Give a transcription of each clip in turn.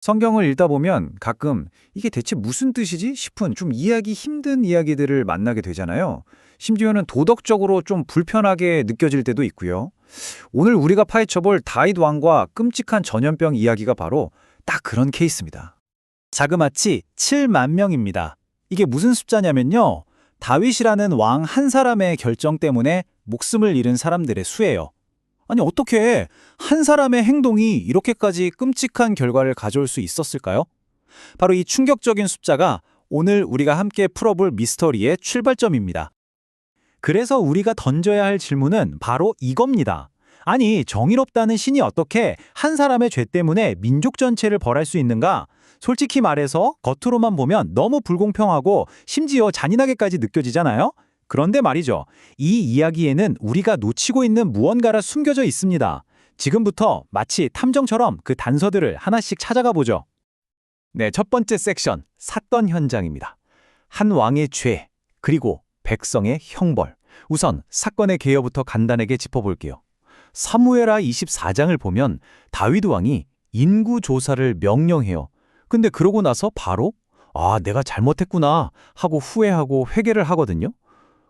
성경을 읽다 보면 가끔 이게 대체 무슨 뜻이지 싶은 좀 이해하기 힘든 이야기들을 만나게 되잖아요. 심지어는 도덕적으로 좀 불편하게 느껴질 때도 있고요. 오늘 우리가 파헤쳐볼 다윗 왕과 끔찍한 전염병 이야기가 바로 딱 그런 케이스입니다. 자그마치 7만 명입니다. 이게 무슨 숫자냐면요. 다윗이라는 왕 한 사람의 결정 때문에 목숨을 잃은 사람들의 수예요. 아니, 어떻게 한 사람의 행동이 이렇게까지 끔찍한 결과를 가져올 수 있었을까요? 바로 이 충격적인 숫자가 오늘 우리가 함께 풀어볼 미스터리의 출발점입니다. 그래서 우리가 던져야 할 질문은 바로 이겁니다. 아니, 정의롭다는 신이 어떻게 한 사람의 죄 때문에 민족 전체를 벌할 수 있는가? 솔직히 말해서 겉으로만 보면 너무 불공평하고 심지어 잔인하게까지 느껴지잖아요? 그런데 말이죠. 이 이야기에는 우리가 놓치고 있는 무언가가 숨겨져 있습니다. 지금부터 마치 탐정처럼 그 단서들을 하나씩 찾아가 보죠. 네, 첫 번째 섹션, 사건 현장입니다. 한 왕의 죄, 그리고 백성의 형벌. 우선 사건의 개요부터 간단하게 짚어볼게요. 사무엘하 24장을 보면 다윗 왕이 인구 조사를 명령해요. 근데 그러고 나서 바로 내가 잘못했구나 하고 후회하고 회개를 하거든요.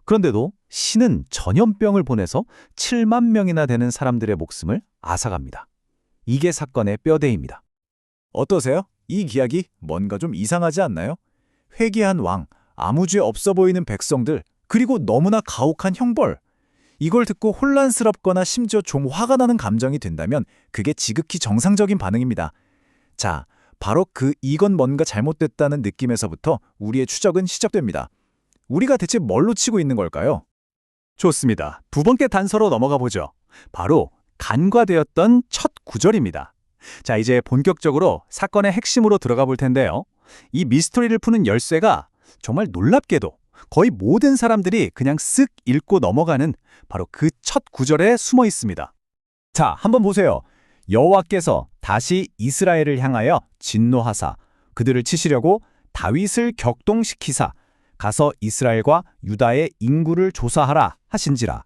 그런데도 신은 전염병을 보내서 7만 명이나 되는 사람들의 목숨을 앗아갑니다. 이게 사건의 뼈대입니다. 어떠세요? 이 이야기 뭔가 좀 이상하지 않나요? 회개한 왕, 아무 죄 없어 보이는 백성들, 그리고 너무나 가혹한 형벌. 이걸 듣고 혼란스럽거나 심지어 좀 화가 나는 감정이 든다면 그게 지극히 정상적인 반응입니다. 자, 바로 이건 뭔가 잘못됐다는 느낌에서부터 우리의 추적은 시작됩니다. 우리가 대체 뭘로 치고 있는 걸까요? 좋습니다. 두 번째 단서로 넘어가 보죠. 바로 간과되었던 첫 구절입니다. 자, 이제 본격적으로 사건의 핵심으로 들어가 볼 텐데요. 이 미스터리를 푸는 열쇠가 정말 놀랍게도 거의 모든 사람들이 그냥 쓱 읽고 넘어가는 바로 그 첫 구절에 숨어 있습니다. 자, 한번 보세요. 여호와께서 다시 이스라엘을 향하여 진노하사 그들을 치시려고 다윗을 격동시키사 가서 이스라엘과 유다의 인구를 조사하라 하신지라.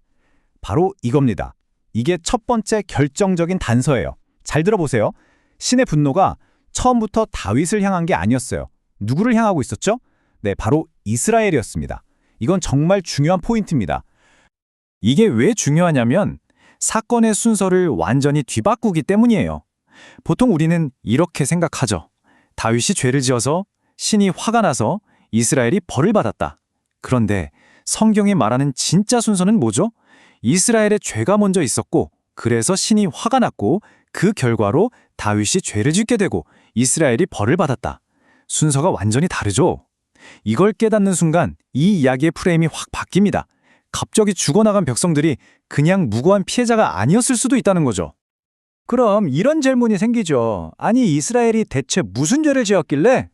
바로 이겁니다. 이게 첫 번째 결정적인 단서예요. 잘 들어보세요. 신의 분노가 처음부터 다윗을 향한 게 아니었어요. 누구를 향하고 있었죠? 네, 바로 이스라엘이었습니다. 이건 정말 중요한 포인트입니다. 이게 왜 중요하냐면 사건의 순서를 완전히 뒤바꾸기 때문이에요. 보통 우리는 이렇게 생각하죠. 다윗이 죄를 지어서 신이 화가 나서 이스라엘이 벌을 받았다. 그런데 성경이 말하는 진짜 순서는 뭐죠? 이스라엘의 죄가 먼저 있었고 그래서 신이 화가 났고 그 결과로 다윗이 죄를 짓게 되고 이스라엘이 벌을 받았다. 순서가 완전히 다르죠? 이걸 깨닫는 순간 이 이야기의 프레임이 확 바뀝니다. 갑자기 죽어나간 백성들이 그냥 무고한 피해자가 아니었을 수도 있다는 거죠. 그럼 이런 질문이 생기죠. 아니, 이스라엘이 대체 무슨 죄를 지었길래?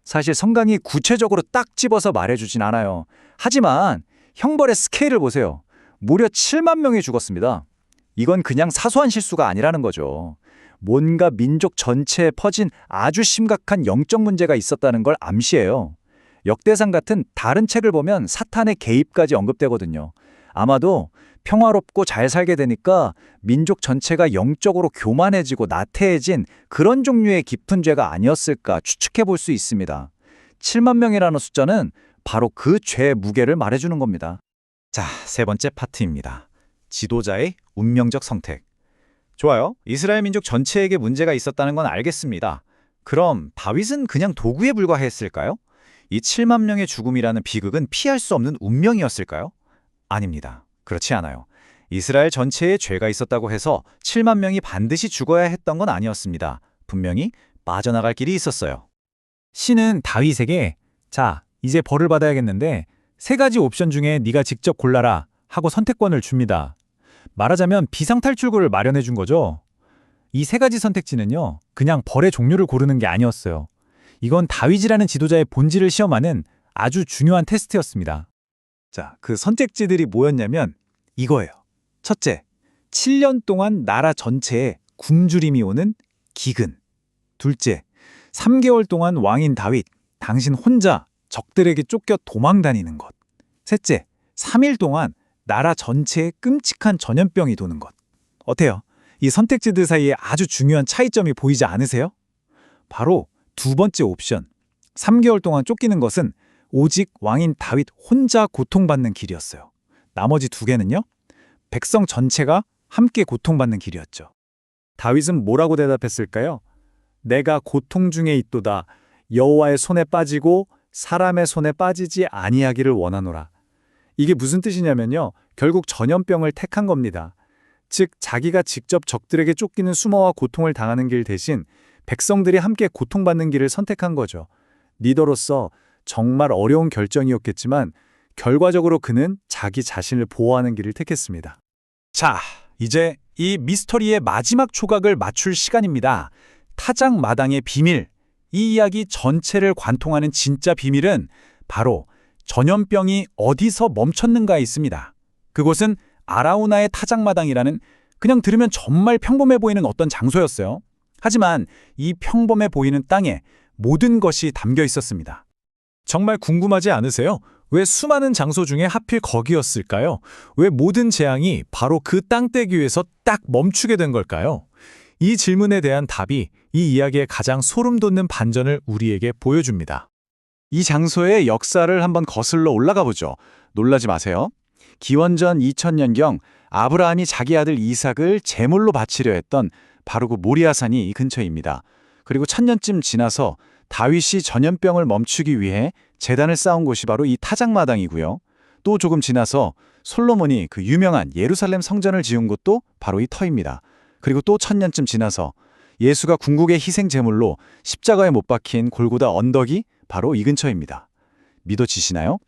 사실 성경이 구체적으로 딱 집어서 말해주진 않아요. 하지만 형벌의 스케일을 보세요. 무려 7만 명이 죽었습니다. 이건 그냥 사소한 실수가 아니라는 거죠. 뭔가 민족 전체에 퍼진 아주 심각한 영적 문제가 있었다는 걸 암시해요. 역대상 같은 다른 책을 보면 사탄의 개입까지 언급되거든요. 아마도 평화롭고 잘 살게 되니까 민족 전체가 영적으로 교만해지고 나태해진 그런 종류의 깊은 죄가 아니었을까 추측해 볼 수 있습니다. 7만 명이라는 숫자는 바로 그 죄의 무게를 말해주는 겁니다. 자, 세 번째 파트입니다. 지도자의 운명적 선택. 좋아요. 이스라엘 민족 전체에게 문제가 있었다는 건 알겠습니다. 그럼 다윗은 그냥 도구에 불과했을까요? 이 7만 명의 죽음이라는 비극은 피할 수 없는 운명이었을까요? 아닙니다. 그렇지 않아요. 이스라엘 전체에 죄가 있었다고 해서 7만 명이 반드시 죽어야 했던 건 아니었습니다. 분명히 빠져나갈 길이 있었어요. 신은 다윗에게 자, 이제 벌을 받아야겠는데 세 가지 옵션 중에 네가 직접 골라라 하고 선택권을 줍니다. 말하자면 비상탈출구를 마련해 준 거죠. 이 세 가지 선택지는요, 그냥 벌의 종류를 고르는 게 아니었어요. 이건 다윗이라는 지도자의 본질을 시험하는 아주 중요한 테스트였습니다. 자, 그 선택지들이 뭐였냐면 이거예요. 첫째, 7년 동안 나라 전체에 굶주림이 오는 기근. 둘째, 3개월 동안 왕인 다윗, 당신 혼자 적들에게 쫓겨 도망 다니는 것. 셋째, 3일 동안 나라 전체에 끔찍한 전염병이 도는 것. 어때요? 이 선택지들 사이에 아주 중요한 차이점이 보이지 않으세요? 바로 두 번째 옵션. 3개월 동안 쫓기는 것은 오직 왕인 다윗 혼자 고통받는 길이었어요. 나머지 두 개는요? 백성 전체가 함께 고통받는 길이었죠. 다윗은 뭐라고 대답했을까요? 내가 고통 중에 있도다. 여호와의 손에 빠지고 사람의 손에 빠지지 아니하기를 원하노라. 이게 무슨 뜻이냐면요. 결국 전염병을 택한 겁니다. 즉 자기가 직접 적들에게 쫓기는 수모와 고통을 당하는 길 대신 백성들이 함께 고통받는 길을 선택한 거죠. 리더로서 정말 어려운 결정이었겠지만 결과적으로 그는 자기 자신을 보호하는 길을 택했습니다. 자, 이제 이 미스터리의 마지막 조각을 맞출 시간입니다. 타작마당의 비밀. 이 이야기 전체를 관통하는 진짜 비밀은 바로 전염병이 어디서 멈췄는가에 있습니다. 그곳은 아라우나의 타작마당이라는 그냥 들으면 정말 평범해 보이는 어떤 장소였어요. 하지만 이 평범해 보이는 땅에 모든 것이 담겨 있었습니다. 정말 궁금하지 않으세요? 왜 수많은 장소 중에 하필 거기였을까요? 왜 모든 재앙이 바로 그 땅떼기 위에서 딱 멈추게 된 걸까요? 이 질문에 대한 답이 이 이야기의 가장 소름 돋는 반전을 우리에게 보여줍니다. 이 장소의 역사를 한번 거슬러 올라가 보죠. 놀라지 마세요. 기원전 2000년경 아브라함이 자기 아들 이삭을 제물로 바치려 했던 바로 그 모리아산이 이 근처입니다. 그리고 1000년쯤 지나서 다윗이 전염병을 멈추기 위해 제단을 쌓은 곳이 바로 이 타작마당이고요. 또 조금 지나서 솔로몬이 그 유명한 예루살렘 성전을 지은 곳도 바로 이 터입니다. 그리고 또 1000년쯤 지나서 예수가 궁극의 희생 제물로 십자가에 못 박힌 골고다 언덕이 바로 이 근처입니다. 믿어지시나요?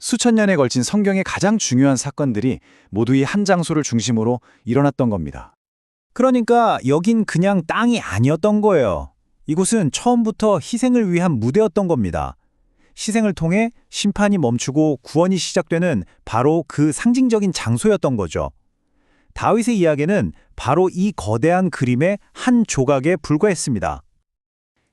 수천 년에 걸친 성경의 가장 중요한 사건들이 모두 이 한 장소를 중심으로 일어났던 겁니다. 그러니까 여긴 그냥 땅이 아니었던 거예요. 이곳은 처음부터 희생을 위한 무대였던 겁니다. 희생을 통해 심판이 멈추고 구원이 시작되는 바로 그 상징적인 장소였던 거죠. 다윗의 이야기는 바로 이 거대한 그림의 한 조각에 불과했습니다.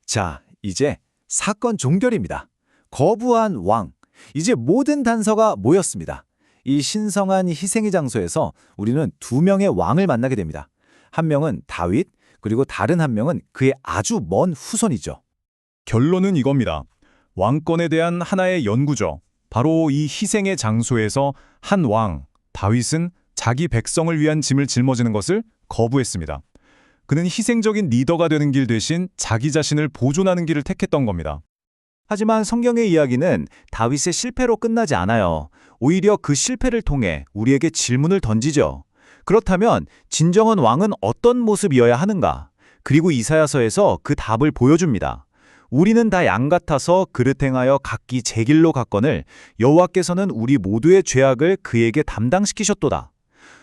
자, 이제 사건 종결입니다. 거부한 왕. 이제 모든 단서가 모였습니다. 이 신성한 희생의 장소에서 우리는 두 명의 왕을 만나게 됩니다. 한 명은 다윗, 그리고 다른 한 명은 그의 아주 먼 후손이죠. 결론은 이겁니다. 왕권에 대한 하나의 연구죠. 바로 이 희생의 장소에서 한 왕, 다윗은 자기 백성을 위한 짐을 짊어지는 것을 거부했습니다. 그는 희생적인 리더가 되는 길 대신 자기 자신을 보존하는 길을 택했던 겁니다. 하지만 성경의 이야기는 다윗의 실패로 끝나지 않아요. 오히려 그 실패를 통해 우리에게 질문을 던지죠. 그렇다면 진정한 왕은 어떤 모습이어야 하는가? 그리고 이사야서에서 그 답을 보여줍니다. 우리는 다 양 같아서 그릇 행하여 각기 제 길로 갔거늘 여호와께서는 우리 모두의 죄악을 그에게 담당시키셨도다.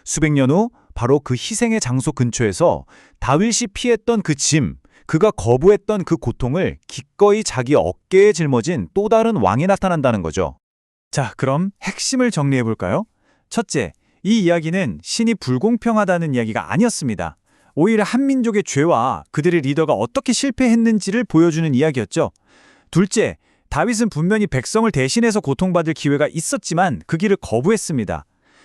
수백 년 후 바로 그 희생의 장소 근처에서 다윗이 피했던 그 짐, 그가 거부했던 그 고통을 기꺼이 자기 어깨에 짊어진 또 다른 왕이 나타난다는 거죠. 자, 그럼 핵심을 정리해볼까요? 첫째, 이 이야기는 신이 불공평하다는 이야기가 아니었습니다. 오히려 한 민족의 죄와 그들의 리더가 어떻게 실패했는지를 보여주는 이야기였죠. 둘째, 다윗은 분명히 백성을 대신해서 고통받을 기회가 있었지만 그 길을 거부했습니다.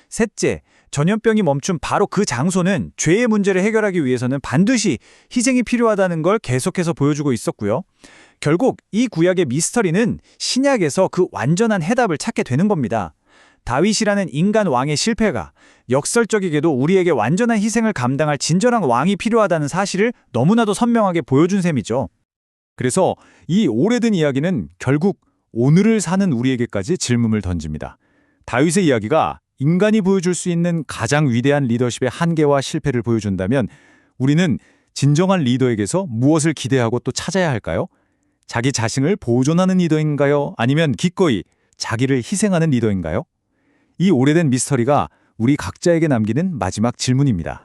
셋째, 전염병이 멈춘 바로 그 장소는 죄의 문제를 해결하기 위해서는 반드시 희생이 필요하다는 걸 계속해서 보여주고 있었고요. 결국 이 구약의 미스터리는 신약에서 그 완전한 해답을 찾게 되는 겁니다. 다윗이라는 인간 왕의 실패가 역설적이게도 우리에게 완전한 희생을 감당할 진정한 왕이 필요하다는 사실을 너무나도 선명하게 보여준 셈이죠. 그래서 이 오래된 이야기는 결국 오늘을 사는 우리에게까지 질문을 던집니다. 다윗의 이야기가 인간이 보여줄 수 있는 가장 위대한 리더십의 한계와 실패를 보여준다면 우리는 진정한 리더에게서 무엇을 기대하고 또 찾아야 할까요? 자기 자신을 보존하는 리더인가요? 아니면 기꺼이 자기를 희생하는 리더인가요? 이 오래된 미스터리가 우리 각자에게 남기는 마지막 질문입니다.